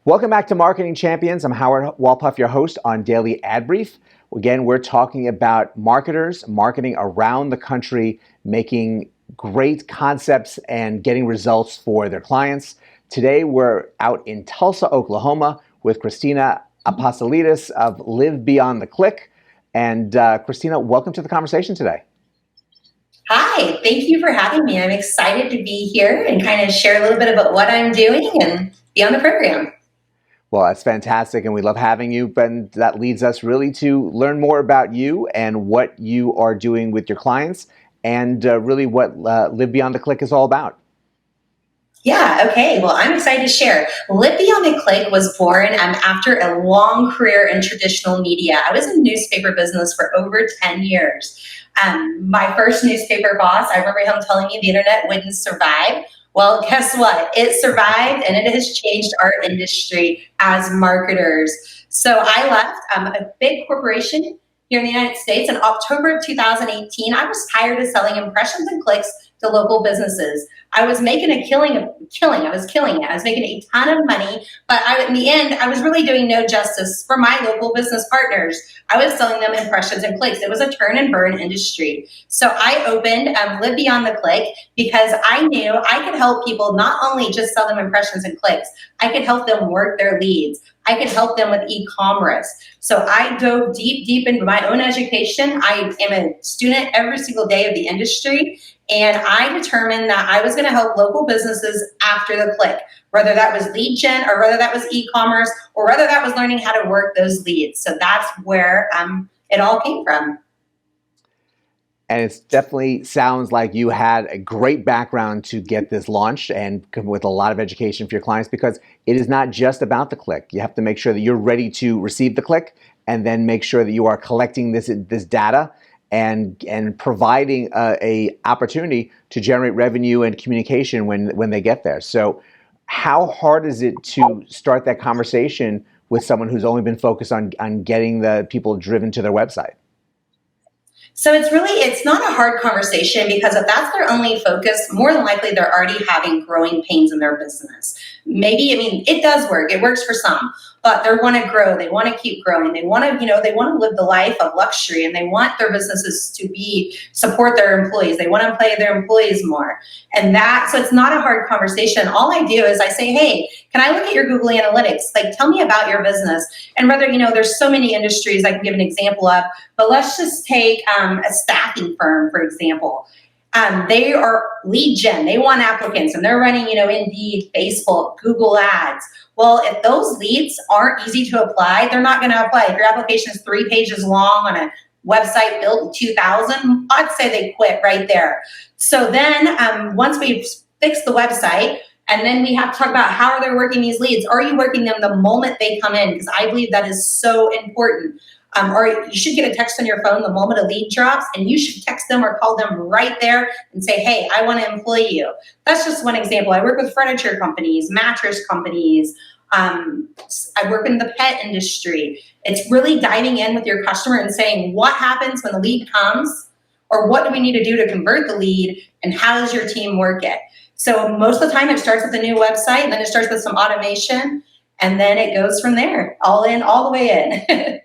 Welcome back to Marketing Champions. I'm Howard Walpuff, your host on Daily Ad Brief. Again, we're talking about marketers marketing around the country, making great concepts and getting results for their clients. Today, we're out in Tulsa, Oklahoma with Christina Apostolides of Live Beyond the Click. And Christina, welcome to the conversation today. Hi, thank you for having me. I'm excited to be here and kind of share a little bit about what I'm doing and be on the program. Well, that's fantastic, and we love having you. And that leads us really to learn more about you and what you are doing with your clients, and really what Live Beyond the Click is all about. Yeah, okay. Well, I'm excited to share. Live Beyond the Click was born after a long career in traditional media. I was in newspaper business for over 10 years. My first newspaper boss, I remember him telling me the internet wouldn't survive. Well, guess what? It survived, and it has changed our industry as marketers. So I left a big corporation here in the United States in October of 2018. I was tired of selling impressions and clicks to local businesses. I was making a killing. I was killing it. I was making a ton of money, but in the end, I was really doing no justice for my local business partners. I was selling them impressions and clicks. It was a turn and burn industry. So I opened Live Beyond the Click because I knew I could help people not only just sell them impressions and clicks, I could help them work their leads. I could help them with e-commerce. So I dove deep into my own education. I am a student every single day of the industry. And I determined that I was going to help local businesses after the click, whether that was lead gen or whether that was e-commerce or whether that was learning how to work those leads. So that's where it all came from. And it definitely sounds like you had a great background to get this launched and with a lot of education for your clients, because it is not just about the click. You have to make sure that you're ready to receive the click and then make sure that you are collecting this data and providing a opportunity to generate revenue and communication when they get there. So how hard is it to start that conversation with someone who's only been focused on getting the people driven to their website? So it's not a hard conversation, because if that's their only focus, more than likely they're already having growing pains in their business. It does work. It works for some, but they want to grow. They want to keep growing. They want to, they want to live the life of luxury, and they want their businesses to support their employees. They want to pay their employees more. So it's not a hard conversation. All I do is I say, hey, can I look at your Google Analytics? Like, tell me about your business. And whether, there's so many industries I can give an example of, but let's just take a staffing firm, for example. They are lead gen. They want applicants, and they're running, Indeed, Facebook, Google Ads. Well, if those leads aren't easy to apply, they're not going to apply. If your application is 3 pages long on a website built in 2000, I'd say they quit right there. So then once we've fixed the website, and then we have to talk about how are they working these leads? Are you working them the moment they come in? Because I believe that is so important. Or you should get a text on your phone the moment a lead drops, and you should text them or call them right there and say, hey, I want to employ you. That's just one example. I work with furniture companies, mattress companies. I work in the pet industry. It's really diving in with your customer and saying, what happens when the lead comes, or what do we need to do to convert the lead, and how does your team work it? So most of the time it starts with a new website, and then it starts with some automation, and then it goes from there, all the way in.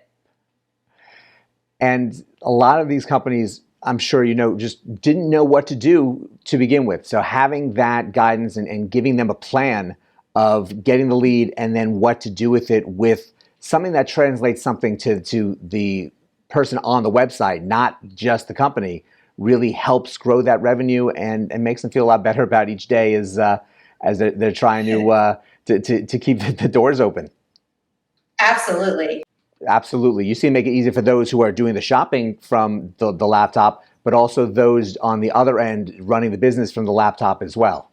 And a lot of these companies, I'm sure just didn't know what to do to begin with. So having that guidance and giving them a plan of getting the lead and then what to do with it, with something that translates something to the person on the website, not just the company, really helps grow that revenue and makes them feel a lot better about each day as they're trying to keep the doors open. Absolutely. Absolutely. You see, make it easy for those who are doing the shopping from the laptop, but also those on the other end running the business from the laptop as well.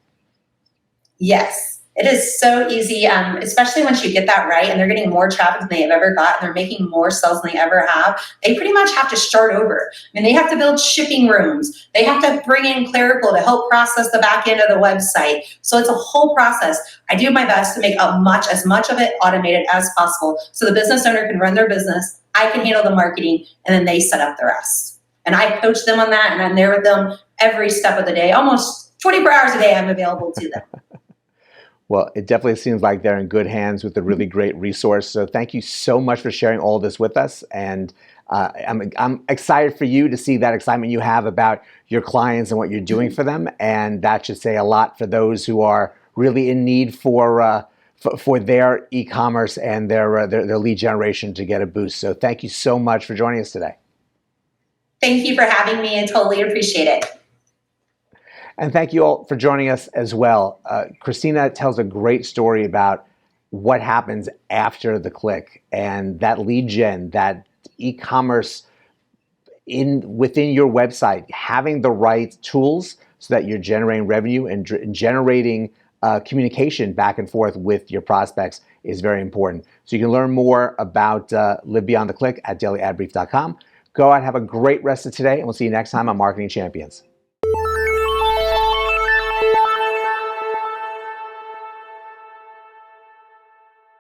Yes. It is so easy, especially once you get that right and they're getting more traffic than they've ever got, and they're making more sales than they ever have. They pretty much have to start over. They have to build shipping rooms. They have to bring in clerical to help process the back end of the website. So it's a whole process. I do my best to make as much of it automated as possible so the business owner can run their business, I can handle the marketing, and then they set up the rest. And I coach them on that, and I'm there with them every step of the day. Almost 24 hours a day I'm available to them. Well, it definitely seems like they're in good hands with a really great resource. So thank you so much for sharing all this with us. And I'm excited for you to see that excitement you have about your clients and what you're doing for them. And that should say a lot for those who are really in need for their e-commerce and their lead generation to get a boost. So thank you so much for joining us today. Thank you for having me. I totally appreciate it. And thank you all for joining us as well. Christina tells a great story about what happens after the click and that lead gen, that e-commerce within your website, having the right tools so that you're generating revenue and generating communication back and forth with your prospects is very important. So you can learn more about Live Beyond the Click at dailyadbrief.com. Go out, have a great rest of today, and we'll see you next time on Marketing Champions.